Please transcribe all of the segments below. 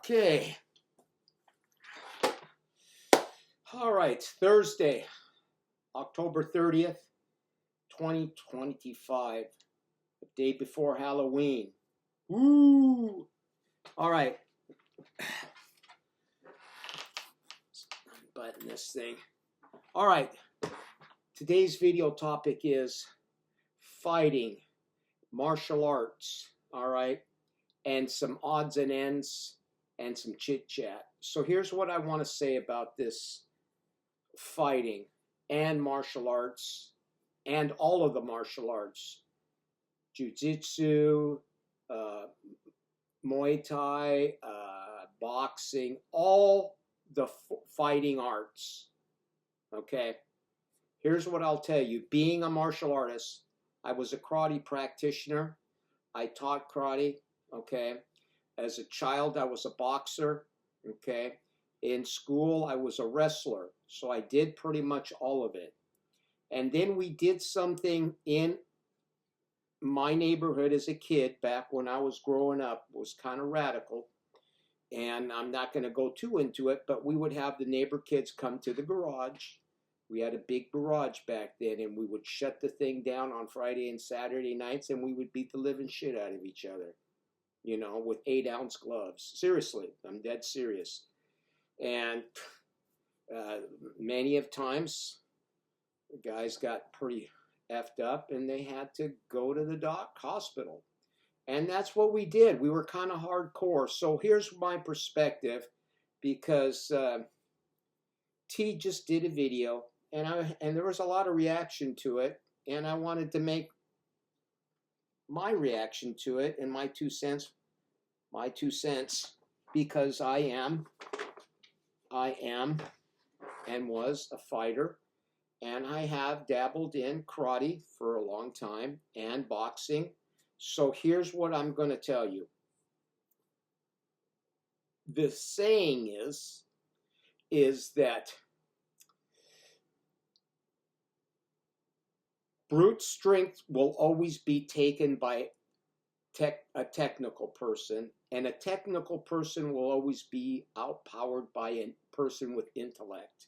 Okay. All right. Thursday, October 30th, 2025. The day before Halloween. Woo! All right. Unbutton this thing. All right. Today's video topic is fighting, martial arts. All right. And some odds and ends and some chit chat. So here's what I want to say about this fighting and martial arts and all of the martial arts, jiu-jitsu, Muay Thai, boxing, all the fighting arts. Okay, here's what I'll tell you. Being a martial artist, I was a karate practitioner. I taught karate. Okay, as a child, I was a boxer. Okay, in school, I was a wrestler. So I did pretty much all of it. And then we did something in my neighborhood as a kid back when I was growing up. It was kind of radical. And I'm not going to go too into it, but we would have the neighbor kids come to the garage. We had a big garage back then, and we would shut the thing down on Friday and Saturday nights, and we would beat the living shit out of each other, you know, with 8-ounce gloves. Seriously, I'm dead serious. And many of times, the guys got pretty effed up, and they had to go to the hospital. And that's what we did. We were kind of hardcore. So here's my perspective, because T just did a video, and there was a lot of reaction to it, and I wanted to make my reaction to it and my 2 cents, because I am and was a fighter, and I have dabbled in karate for a long time and boxing. So here's what I'm going to tell you. The saying is that brute strength will always be taken by a technical person, and a technical person will always be outpowered by a person with intellect.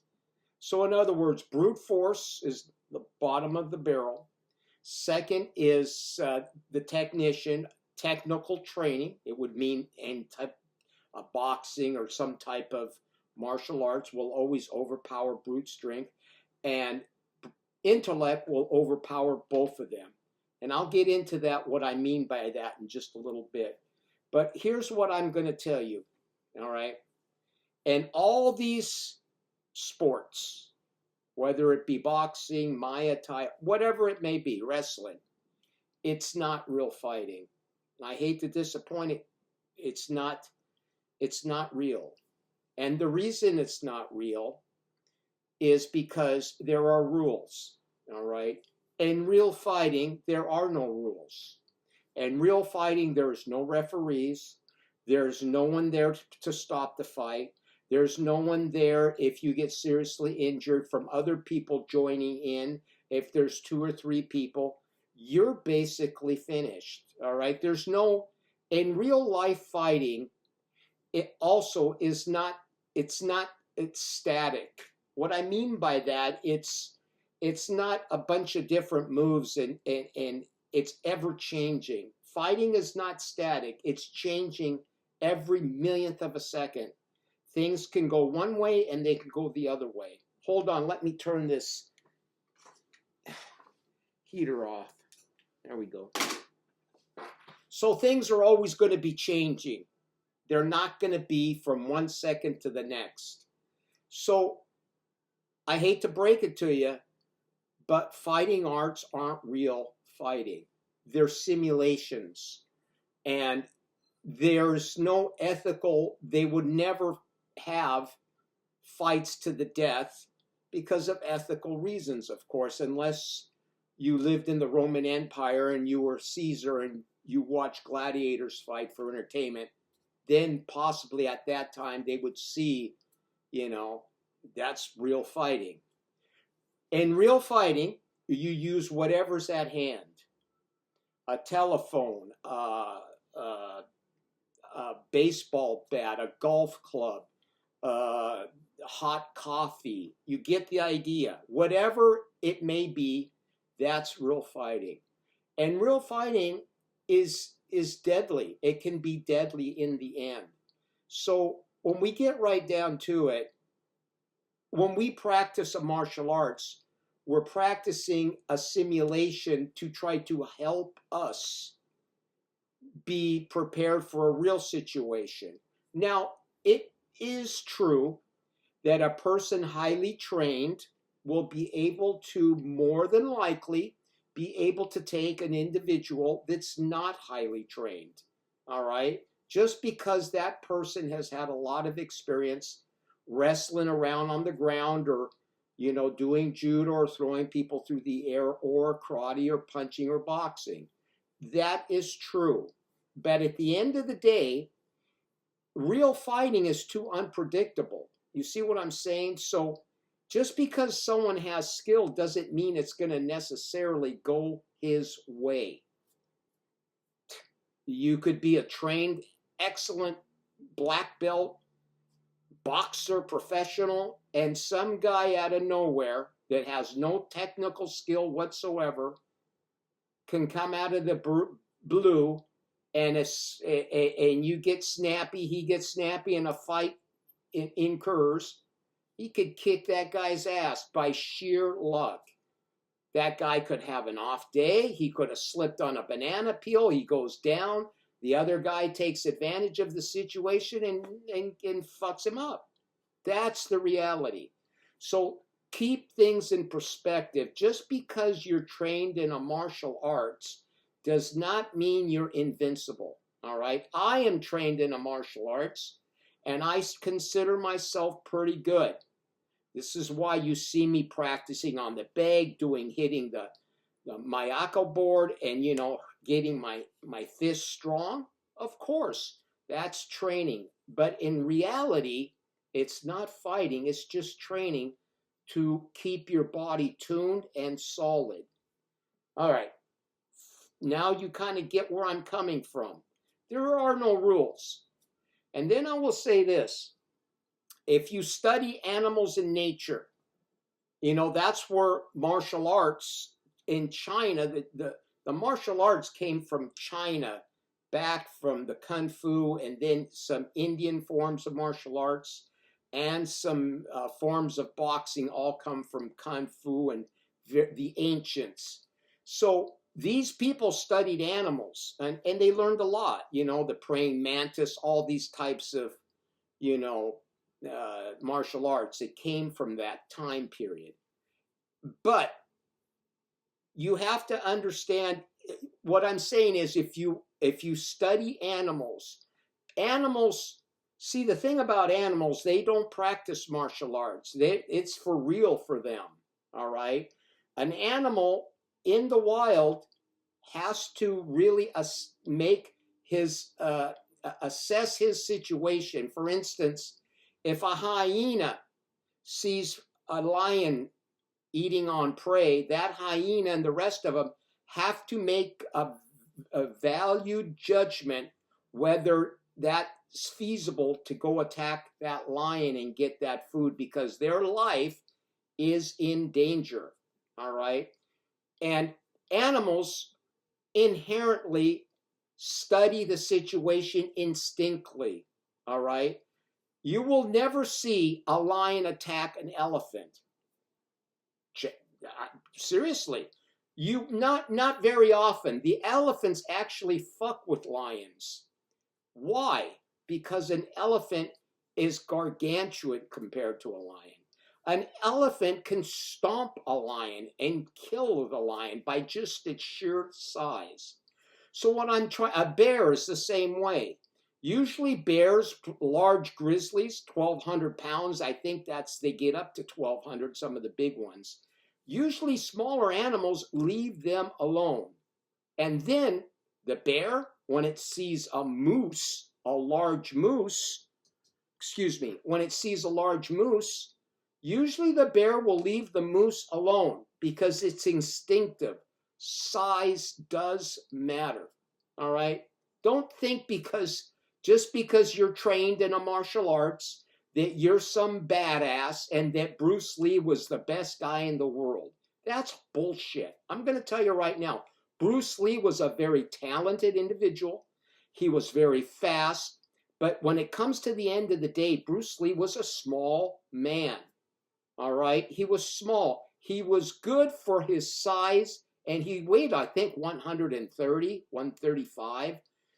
So in other words, brute force is the bottom of the barrel. Second is the technician, technical training. It would mean boxing or some type of martial arts will always overpower brute strength, and intellect will overpower both of them. And I'll get into that, what I mean by that, in just a little bit. But here's what I'm going to tell you, all right? And all these sports, whether it be boxing, Muay Thai, whatever it may be, wrestling, it's not real fighting. I hate to disappoint it. It's not real. And the reason it's not real is because there are rules, all right? In real fighting, there are no rules. In real fighting, there's no referees. There's no one there to stop the fight. There's no one there if you get seriously injured from other people joining in. If there's 2 or 3 people, you're basically finished, all right? There's no, in real life fighting, it also is not, it's static. What I mean by that, it's not a bunch of different moves and it's ever changing. Fighting is not static. It's changing every millionth of a second. Things can go one way and they can go the other way. Hold on, let me turn this heater off. There we go. So things are always going to be changing. They're not going to be from one second to the next. So I hate to break it to you, but fighting arts aren't real fighting. They're simulations. And there's no ethical, they would never have fights to the death because of ethical reasons, of course, unless you lived in the Roman Empire and you were Caesar and you watched gladiators fight for entertainment. Then possibly at that time they would see, you know, that's real fighting. In real fighting, you use whatever's at hand. A telephone, a baseball bat, a golf club, hot coffee. You get the idea. Whatever it may be, that's real fighting. And real fighting is deadly. It can be deadly in the end. So when we get right down to it, when we practice a martial arts, we're practicing a simulation to try to help us be prepared for a real situation. Now, it is true that a person highly trained will be able to, more than likely, be able to take an individual that's not highly trained, all right? Just because that person has had a lot of experience wrestling around on the ground, or, you know, doing judo or throwing people through the air, or karate or punching or boxing. That is true. But at the end of the day, real fighting is too unpredictable. You see what I'm saying? So just because someone has skill doesn't mean it's going to necessarily go his way. You could be a trained, excellent black belt boxer professional, and some guy out of nowhere that has no technical skill whatsoever can come out of the blue, and you get snappy, he gets snappy, and a fight incurs. He could kick that guy's ass by sheer luck. That guy could have an off day. He could have slipped on a banana peel. He goes down. The other guy takes advantage of the situation and fucks him up. That's the reality. So keep things in perspective. Just because you're trained in a martial arts does not mean you're invincible. All right? I am trained in a martial arts, and I consider myself pretty good. This is why you see me practicing on the bag, hitting the Miyako board, and, you know, getting my fists strong. Of course, that's training. But in reality, it's not fighting. It's just training to keep your body tuned and solid. All right. Now you kind of get where I'm coming from. There are no rules. And then I will say this. If you study animals in nature, you know, that's where martial arts in China, the martial arts came from China, back from the Kung Fu, and then some Indian forms of martial arts and some forms of boxing all come from Kung Fu and the ancients. So these people studied animals, and they learned a lot, you know, the praying mantis, all these types of, you know, martial arts. It came from that time period. But you have to understand, what I'm saying is, if you study animals, see, the thing about animals, they don't practice martial arts. It's for real for them, all right? An animal in the wild has to really assess his situation. For instance, if a hyena sees a lion eating on prey, that hyena and the rest of them have to make a valued judgment whether that's feasible to go attack that lion and get that food, because their life is in danger, all right? And animals inherently study the situation instinctively, all right? You will never see a lion attack an elephant. Seriously, not very often. The elephants actually fuck with lions. Why? Because an elephant is gargantuan compared to a lion. An elephant can stomp a lion and kill the lion by just its sheer size. So what I'm trying, a bear is the same way. Usually bears, large grizzlies, 1,200 pounds. I think they get up to 1,200, some of the big ones. Usually smaller animals leave them alone. And then the bear, when it sees a large moose, usually the bear will leave the moose alone because it's instinctive. Size does matter, all right? Don't think because just because you're trained in a martial arts, that you're some badass and that Bruce Lee was the best guy in the world. That's bullshit. I'm going to tell you right now, Bruce Lee was a very talented individual. He was very fast. But when it comes to the end of the day, Bruce Lee was a small man. All right? He was small. He was good for his size, and he weighed, I think, 130, 135.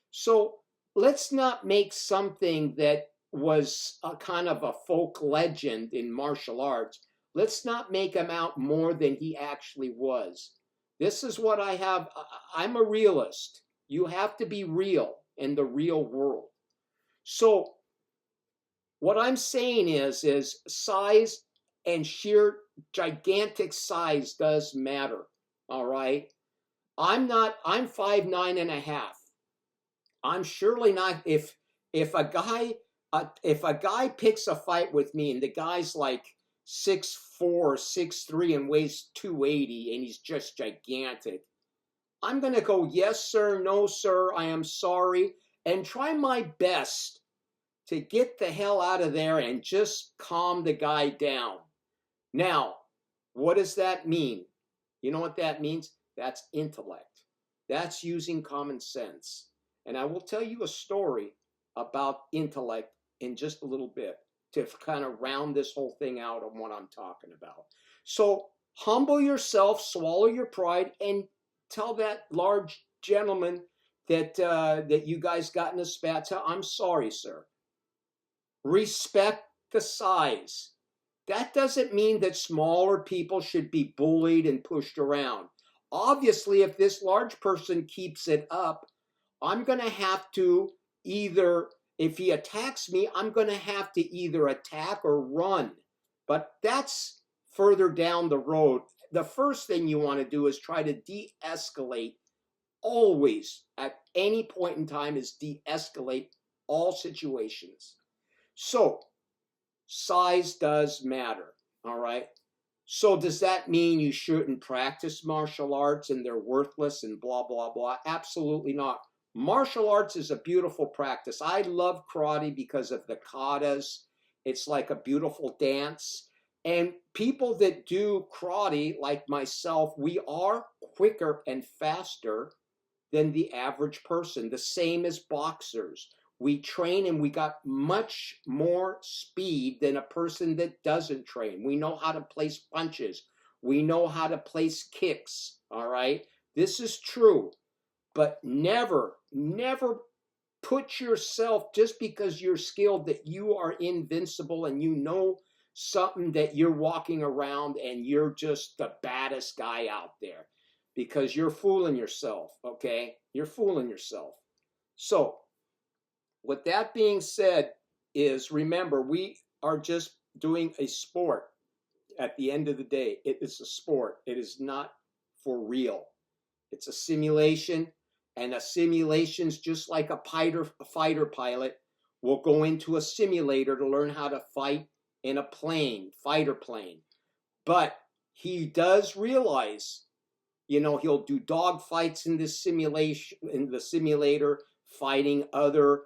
So let's not make something that was a kind of a folk legend in martial arts. Let's not make him out more than he actually was. This is what I have. I'm a realist. You have to be real in the real world. So what I'm saying is size and sheer gigantic size does matter. All right. I'm 5'9.5". I'm surely not, if a guy picks a fight with me and the guy's like 6'4", 6'3", and weighs 280 and he's just gigantic, I'm gonna go, yes sir, no sir, I am sorry, and try my best to get the hell out of there and just calm the guy down. Now, what does that mean? You know what that means? That's intellect. That's using common sense. And I will tell you a story about intellect in just a little bit to kind of round this whole thing out on what I'm talking about. So humble yourself, swallow your pride, and tell that large gentleman that that you guys got in a spat. Tell, I'm sorry, sir. Respect the size. That doesn't mean that smaller people should be bullied and pushed around. Obviously, if this large person keeps it up, I'm going to have to either, if he attacks me, I'm going to have to either attack or run. But that's further down the road. The first thing you want to do is try to de-escalate. Always, at any point in time, is de-escalate all situations. So, size does matter, all right? So does that mean you shouldn't practice martial arts and they're worthless and blah, blah, blah? Absolutely not. Martial arts is a beautiful practice. I love karate because of the katas. It's like a beautiful dance. And people that do karate, like myself, we are quicker and faster than the average person, the same as boxers. We train and we got much more speed than a person that doesn't train. We know how to place punches. We know how to place kicks, all right? This is true, but never, never put yourself, just because you're skilled, that you are invincible and you know something, that you're walking around and you're just the baddest guy out there, because you're fooling yourself, okay? You're fooling yourself. So, with that being said, is remember, we are just doing a sport. At the end of the day, it is a sport. It is not for real. It's a simulation, and a simulation's just like a fighter pilot will go into a simulator to learn how to fight in a plane, fighter plane. But he does realize, you know, he'll do dog fights in this simulation, in the simulator, fighting other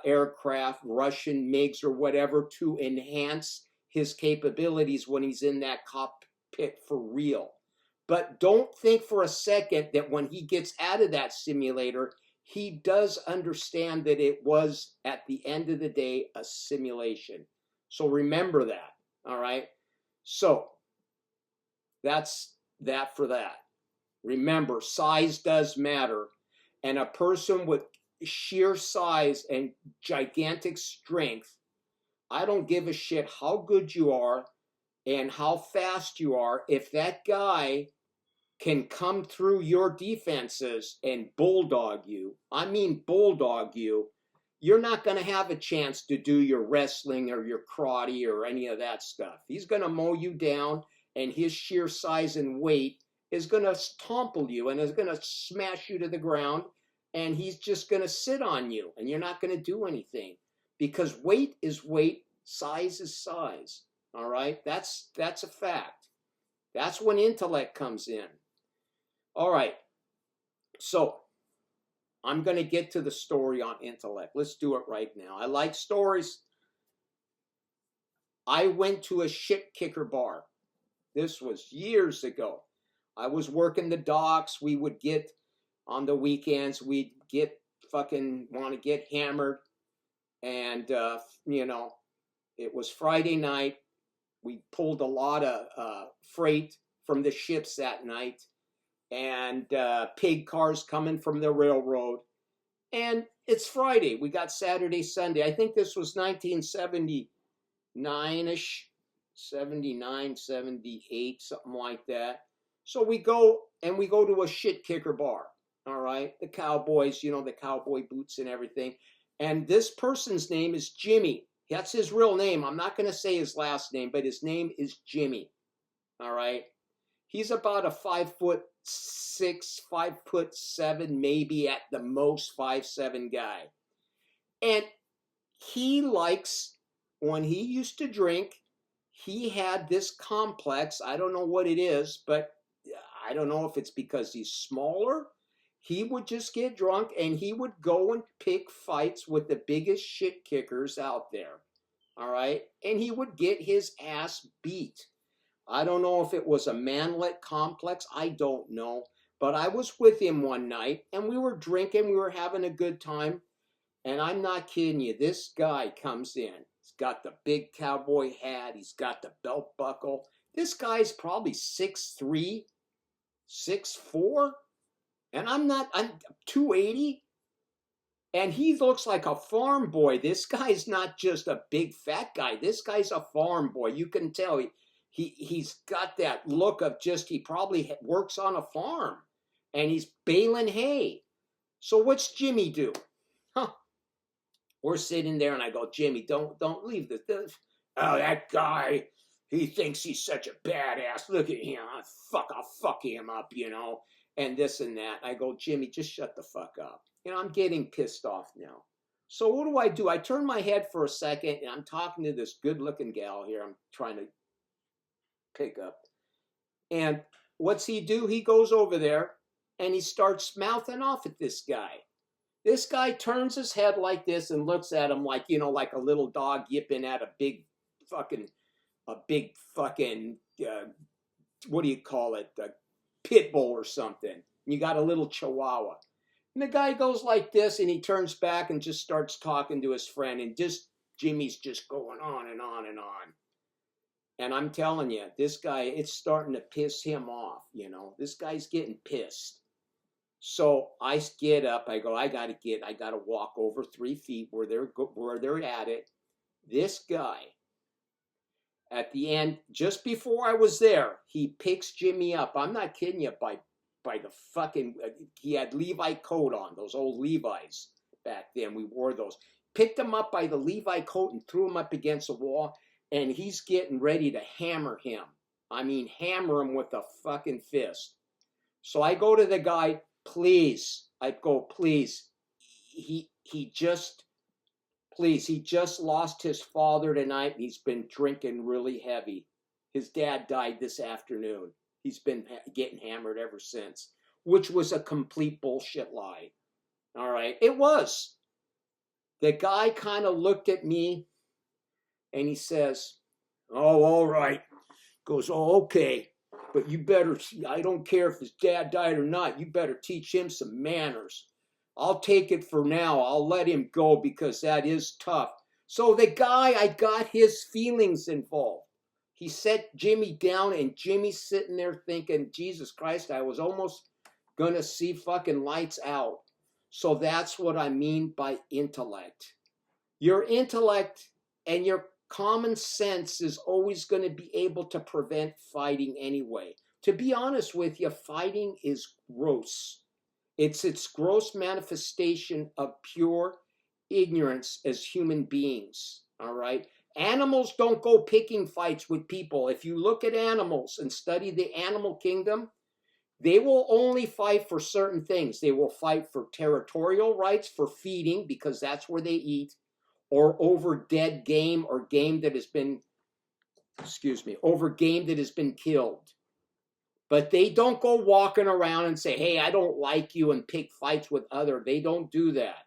aircraft, Russian MiGs or whatever, to enhance his capabilities when he's in that cockpit for real. But don't think for a second that when he gets out of that simulator, he does understand that it was, at the end of the day, a simulation. So remember that, all right? So that's that for that. Remember, size does matter, and a person with sheer size and gigantic strength, I don't give a shit how good you are and how fast you are. If that guy can come through your defenses and bulldog you, I mean bulldog you, you're not going to have a chance to do your wrestling or your karate or any of that stuff. He's going to mow you down, and his sheer size and weight is going to topple you and is going to smash you to the ground, and he's just going to sit on you, and you're not going to do anything, because weight is weight, size is size. All right? That's a fact. That's when intellect comes in. All right. So I'm going to get to the story on intellect. Let's do it right now. I like stories. I went to a shit kicker bar. This was years ago. I was working the docks. We would get, on the weekends, we'd get fucking want to get hammered. And, you know, it was Friday night. We pulled a lot of freight from the ships that night. And pig cars coming from the railroad. And it's Friday. We got Saturday, Sunday. I think this was 1979-ish, 79, 78, something like that. So we go to a shit kicker bar. All right. The Cowboys, you know, the cowboy boots and everything. And this person's name is Jimmy. That's his real name. I'm not going to say his last name, but his name is Jimmy. All right. He's about a 5'6", 5'7", maybe at the most 5'7" guy. And he likes, when he used to drink, he had this complex. I don't know what it is, but I don't know if it's because he's smaller. He would just get drunk and he would go and pick fights with the biggest shit kickers out there. All right. And he would get his ass beat. I don't know if it was a manlet complex. I don't know. But I was with him one night and we were drinking. We were having a good time. And I'm not kidding you. This guy comes in. He's got the big cowboy hat. He's got the belt buckle. This guy's probably 6'3", 6'4". And I'm 280. And he looks like a farm boy. This guy's not just a big fat guy. This guy's a farm boy. You can tell he's got that look of just, he probably works on a farm. And he's baling hay. So what's Jimmy do? We're sitting there and I go, Jimmy, don't leave this. Oh, that guy, he thinks he's such a badass. Look at him. I'll fuck him up, you know, and this and that. I go, Jimmy, just shut the fuck up. You know, I'm getting pissed off now. So what do? I turn my head for a second and I'm talking to this good looking gal here. I'm trying to pick up. And what's he do? He goes over there and he starts mouthing off at this guy. This guy turns his head like this and looks at him like, you know, like a little dog yipping at a big fucking, what do you call it? A pit bull or something. You got a little chihuahua. And the guy goes like this and he turns back and just starts talking to his friend. And just Jimmy's just going on and on and on. And I'm telling you, this guy, it's starting to piss him off, you know. This guy's getting pissed. So I get up, I go, I gotta walk over 3 feet where they're at it. This guy, at the end, just before I was there, he picks Jimmy up. I'm not kidding you, by the fucking, he had Levi coat on, those old Levi's back then. We wore those. Picked him up by the Levi coat and threw him up against the wall, and he's getting ready to hammer him. I mean, hammer him with a fucking fist. So I go to the guy, please. I go, please. He just lost his father tonight and he's been drinking really heavy. His dad died this afternoon. He's been getting hammered ever since, which was a complete bullshit lie. All right. It was. The guy kind of looked at me and he says, oh, all right. Goes, oh, okay. But you better, I don't care if his dad died or not, you better teach him some manners. I'll take it for now. I'll let him go because that is tough. So the guy, I got his feelings involved. He set Jimmy down and Jimmy's sitting there thinking, Jesus Christ, I was almost going to see fucking lights out. So that's what I mean by intellect. Your intellect and your common sense is always going to be able to prevent fighting anyway. To be honest with you, fighting is gross. It's its gross manifestation of pure ignorance as human beings, all right? Animals don't go picking fights with people. If you look at animals and study the animal kingdom, they will only fight for certain things. They will fight for territorial rights, for feeding, because that's where they eat, or over dead game or game that has been, over game that has been killed. But they don't go walking around and say, hey, I don't like you, and pick fights with other. They don't do that.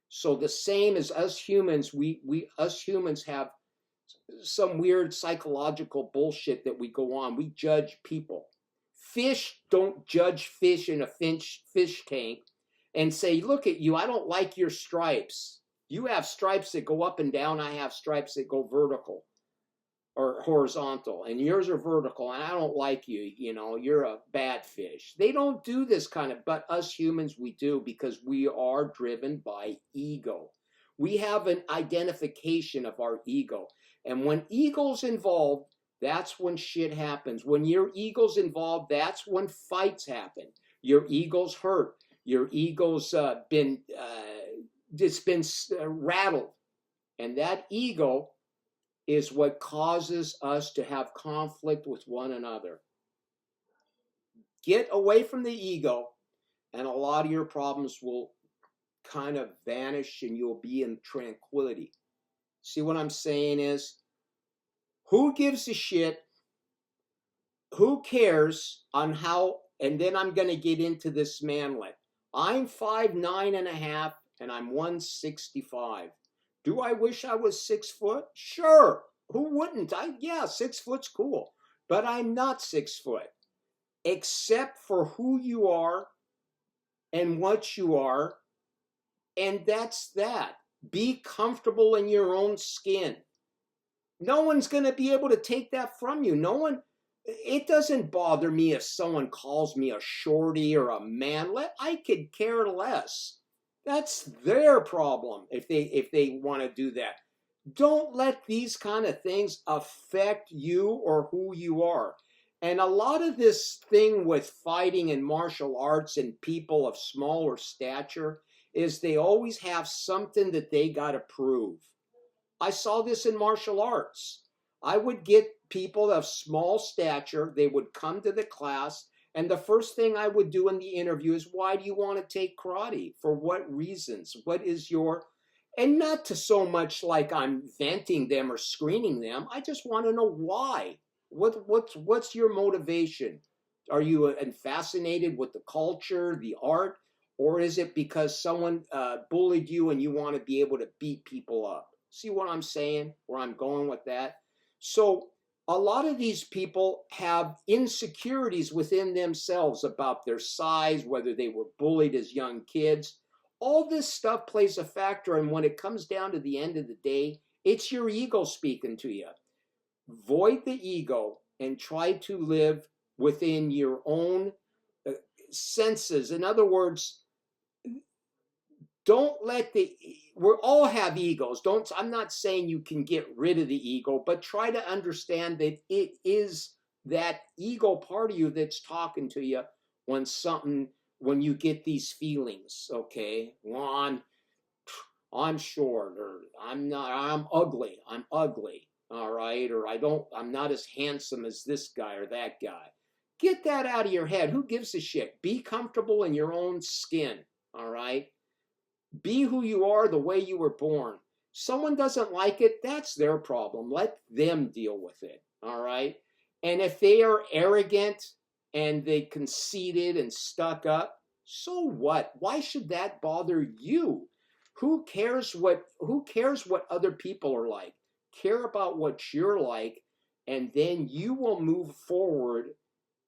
So the same as us humans, us humans have some weird psychological bullshit that we go on. We judge people. Fish don't judge fish in a fish tank and say, look at you, I don't like your stripes. You have stripes that go up and down. I have stripes that go vertical or horizontal, and yours are vertical, and I don't like you. You know, you're a bad fish. They don't do this kind of, but us humans, we do, because we are driven by ego. We have an identification of our ego. And when ego's involved, that's when shit happens. When your ego's involved, that's when fights happen. Your ego's hurt. Your ego's been rattled. And that ego is what causes us to have conflict with one another. Get away from the ego, and a lot of your problems will kind of vanish, and you'll be in tranquility. See what I'm saying is, who gives a shit? Who cares on how? And then I'm going to get into this manlet. I'm 5'9.5", and I'm 165. Do I wish I was 6 foot? Sure. Who wouldn't? Yeah, 6 foot's cool. But I'm not 6 foot. Except for who you are and what you are. And that's that. Be comfortable in your own skin. No one's going to be able to take that from you. No one. It doesn't bother me if someone calls me a shorty or a manlet. I could care less. That's their problem if they want to do that. Don't let these kind of things affect you or who you are. And a lot of this thing with fighting and martial arts and people of smaller stature is they always have something that they got to prove. I saw this in martial arts. I would get people of small stature, they would come to the class, and the first thing I would do in the interview is, why do you want to take karate? For what reasons? What is your, and not to so much like I'm venting them or screening them. I just want to know why. What's your motivation? Are you fascinated with the culture, the art, or is it because someone bullied you and you want to be able to beat people up? See what I'm saying? Where I'm going with that? So a lot of these people have insecurities within themselves about their size, whether they were bullied as young kids. All this stuff plays a factor, and when it comes down to the end of the day, it's your ego speaking to you. Void the ego and try to live within your own senses. In other words, don't let we all have egos. I'm not saying you can get rid of the ego, but try to understand that it is that ego part of you that's talking to you when you get these feelings. Okay, well, I'm short, or I'm ugly. All right, or I'm not as handsome as this guy or that guy. Get that out of your head. Who gives a shit? Be comfortable in your own skin. All right. Be who you are, the way you were born. Someone doesn't like it, that's their problem. Let them deal with it, all right? And if they are arrogant and they conceited and stuck up, so what? Why should that bother you? Who cares what other people are like? Care about what you're like, and then you will move forward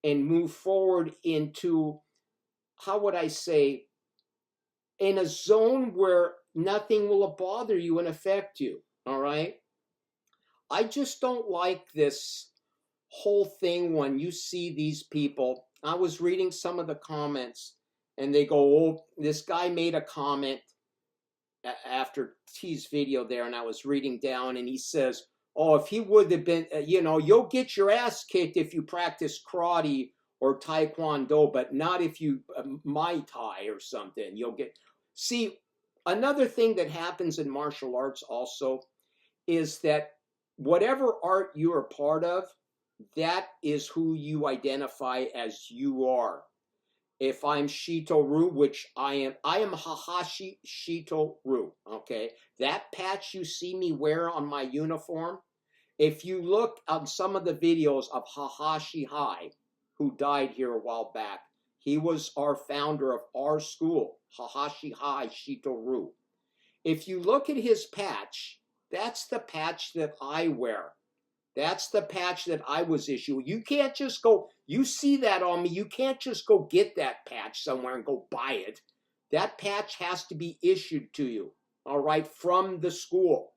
into, how would I say, in a zone where nothing will bother you and affect you, all right? I just don't like this whole thing when you see these people. I was reading some of the comments, and they go, oh, this guy made a comment after T's video there, and I was reading down, and he says, oh, if he would have been, you'll get your ass kicked if you practice karate or taekwondo, but not if you Muay Thai or something. See, another thing that happens in martial arts also is that whatever art you are part of, that is who you identify as you are. If I'm Shito-ryu, which I am Hahashi Shito-ryu, okay? That patch you see me wear on my uniform, if you look on some of the videos of Hahashi High, who died here a while back. He was our founder of our school, Hahashihai Shito-ryu. If you look at his patch, that's the patch that I wear. That's the patch that I was issued. You can't just go, you see that on me, you can't just go get that patch somewhere and go buy it. That patch has to be issued to you, all right, from the school.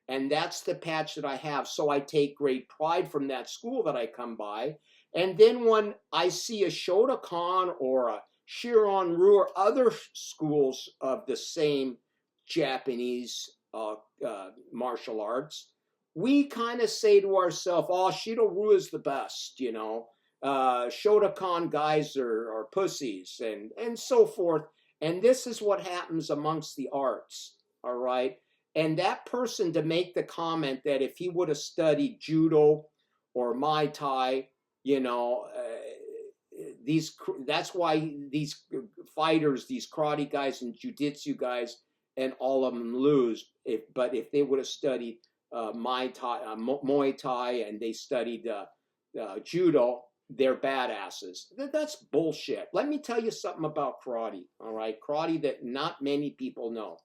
And that's the patch that I have. So I take great pride from that school that I come by. And then when I see a Shotokan or a Shiran-ryu or other schools of the same Japanese martial arts, we kind of say to ourselves, oh, Shito-ryu is the best, you know. Shotokan guys are pussies and so forth. And this is what happens amongst the arts, all right? And that person to make the comment that if he would have studied judo or Muay Thai, you know, that's why these fighters, these karate guys and jiu-jitsu guys, and all of them lose. But if they would have studied Muay Thai and they studied judo, they're badasses. That's bullshit. Let me tell you something about karate, all right? Karate that not many people know.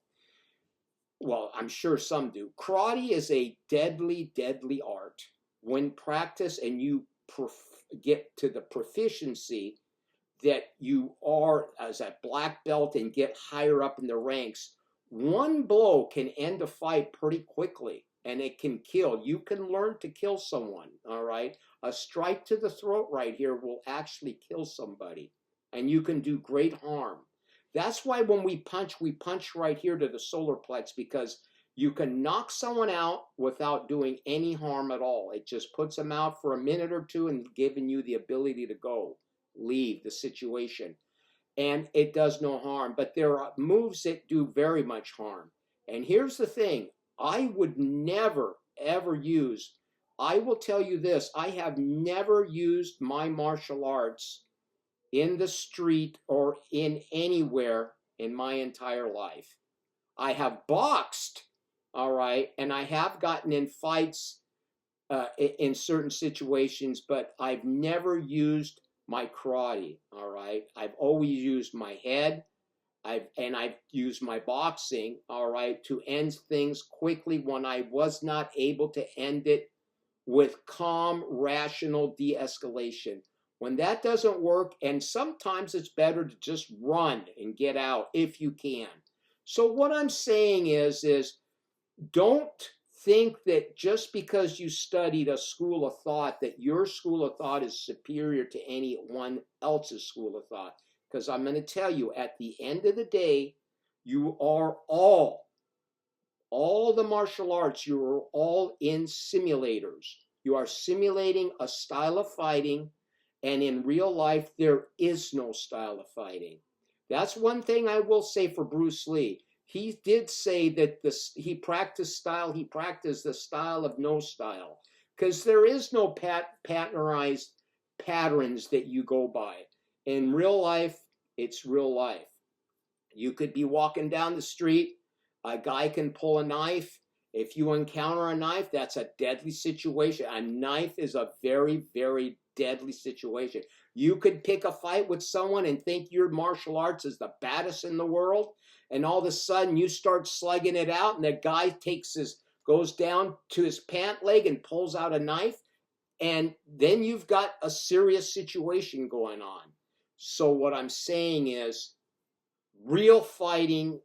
Well, I'm sure some do. Karate is a deadly, deadly art. When practiced and you get to the proficiency that you are as a black belt and get higher up in the ranks, one blow can end a fight pretty quickly and it can kill. You can learn to kill someone, all right? A strike to the throat right here will actually kill somebody and you can do great harm. That's why when we punch right here to the solar plex, because you can knock someone out without doing any harm at all. It just puts them out for a minute or two and giving you the ability to go, leave the situation. And it does no harm. But there are moves that do very much harm. And here's the thing. I would never, ever use, I will tell you this, I have never used my martial arts in the street or in anywhere in my entire life. I have boxed, all right, and I have gotten in fights in certain situations, but I've never used my karate, all right? I've always used my head, I've used my boxing, all right, to end things quickly when I was not able to end it with calm, rational de-escalation. When that doesn't work, and sometimes it's better to just run and get out if you can. So what I'm saying is don't think that just because you studied a school of thought that your school of thought is superior to anyone else's school of thought. Because I'm going to tell you, at the end of the day, you are all the martial arts, you are all in simulators. You are simulating a style of fighting. And in real life, there is no style of fighting. That's one thing I will say for Bruce Lee. He did say that he practiced the style of no style. Because there is no patternized patterns that you go by. In real life, it's real life. You could be walking down the street, a guy can pull a knife. If you encounter a knife, that's a deadly situation. A knife is a very, very deadly situation. You could pick a fight with someone and think your martial arts is the baddest in the world, and all of a sudden you start slugging it out, and the guy goes down to his pant leg and pulls out a knife, and then you've got a serious situation going on. So what I'm saying is, real fighting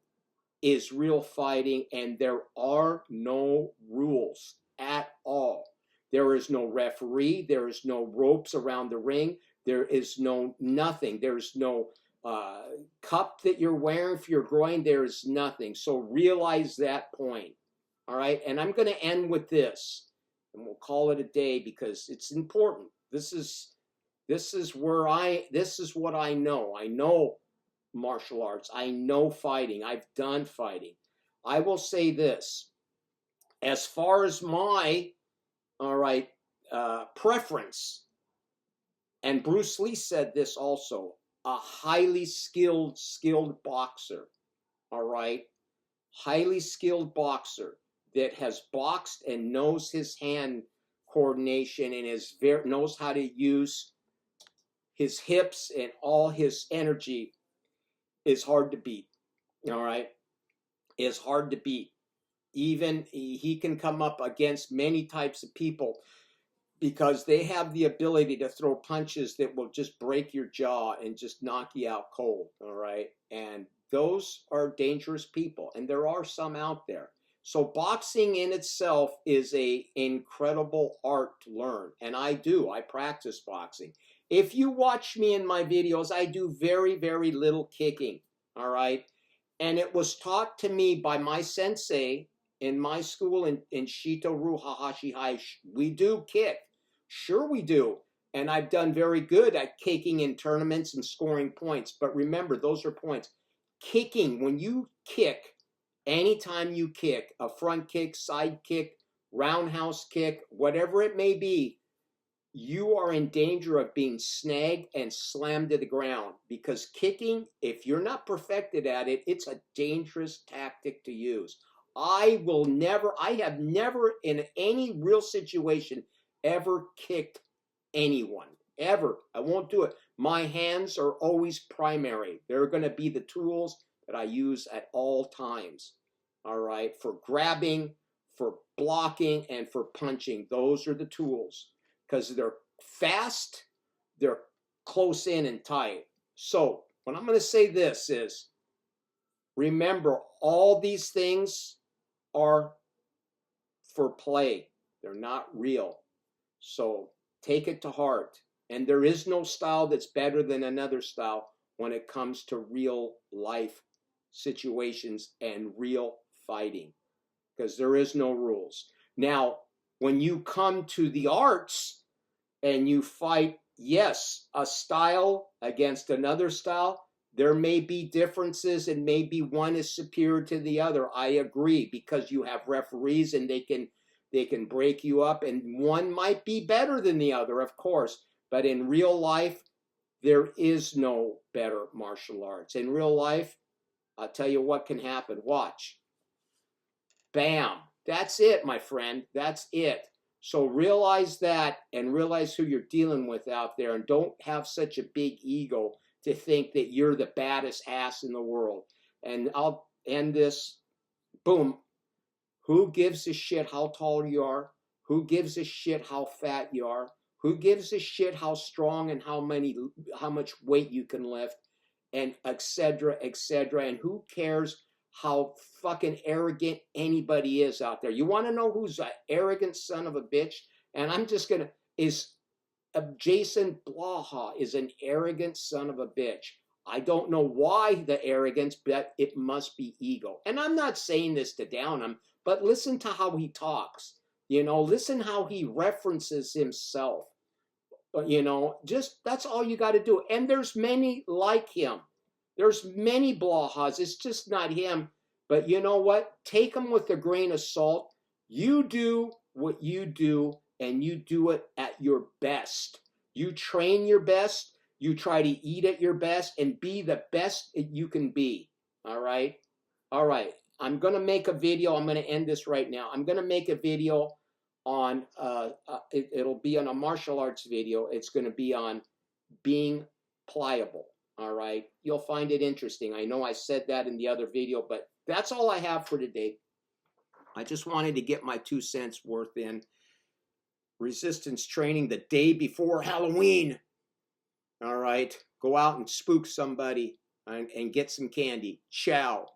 is real fighting, and there are no rules at all. There is no referee. There is no ropes around the ring. There is no nothing. There's no cup that you're wearing for your groin. There is nothing. So realize that point. All right. And I'm going to end with this, and we'll call it a day because it's important. This is what I know. I know martial arts. I know fighting. I've done fighting. I will say this. As far as my preference, and Bruce Lee said this also, a highly skilled boxer, all right? Highly skilled boxer that has boxed and knows his hand coordination and knows how to use his hips and all his energy is hard to beat. All right, is hard to beat. Even he can come up against many types of people because they have the ability to throw punches that will just break your jaw and just knock you out cold. All right, and those are dangerous people, and there are some out there. So boxing in itself is a incredible art to learn, and I practice boxing. If you watch me in my videos, I do very, very little kicking. All right, and it was taught to me by my sensei in my school in Shito-ryu Hahashi Hai. We do kick. Sure we do. And I've done very good at kicking in tournaments and scoring points. But remember, those are points. Kicking, when you kick, anytime you kick, a front kick, side kick, roundhouse kick, whatever it may be, you are in danger of being snagged and slammed to the ground, because kicking, if you're not perfected at it, it's a dangerous tactic to use. I have never in any real situation ever kicked anyone, ever. I won't do it. My hands are always primary. They're going to be the tools that I use at all times, all right, for grabbing, for blocking, and for punching. Those are the tools, because they're fast, they're close in and tight. So what I'm going to say this is, remember, all these things are for play. They're not real. So take it to heart. And there is no style that's better than another style when it comes to real life situations and real fighting, because there is no rules. Now, when you come to the arts and you fight, yes, a style against another style, there may be differences and maybe one is superior to the other. I agree, because you have referees and they can break you up, and one might be better than the other, of course. But in real life, there is no better martial arts. In real life, I'll tell you what can happen. Watch. Bam. That's it, my friend. That's it. So realize that, and realize who you're dealing with out there, and don't have such a big ego to think that you're the baddest ass in the world. And I'll end this. Boom. Who gives a shit how tall you are? Who gives a shit how fat you are? Who gives a shit how strong and how much weight you can lift, and etc., etc. And who cares how fucking arrogant anybody is out there? You want to know who's an arrogant son of a bitch? And I'm just gonna Jason Blaha is an arrogant son of a bitch. I don't know why the arrogance, but it must be ego. And I'm not saying this to down him, but listen to how he talks. Listen how he references himself. Just that's all you got to do. And there's many like him. There's many Blahas. It's just not him. But you know what? Take him with a grain of salt. You do what you do, and you do it at your best. You train your best. You try to eat at your best and be the best you can be. All right? All right. I'm going to make a video. I'm going to end this right now. I'm going to make a video on, it'll be on a martial arts video. It's going to be on being pliable. All right. You'll find it interesting. I know I said that in the other video, but that's all I have for today. I just wanted to get my 2 cents worth in. Resistance training the day before Halloween. All right. Go out and spook somebody and get some candy. Ciao.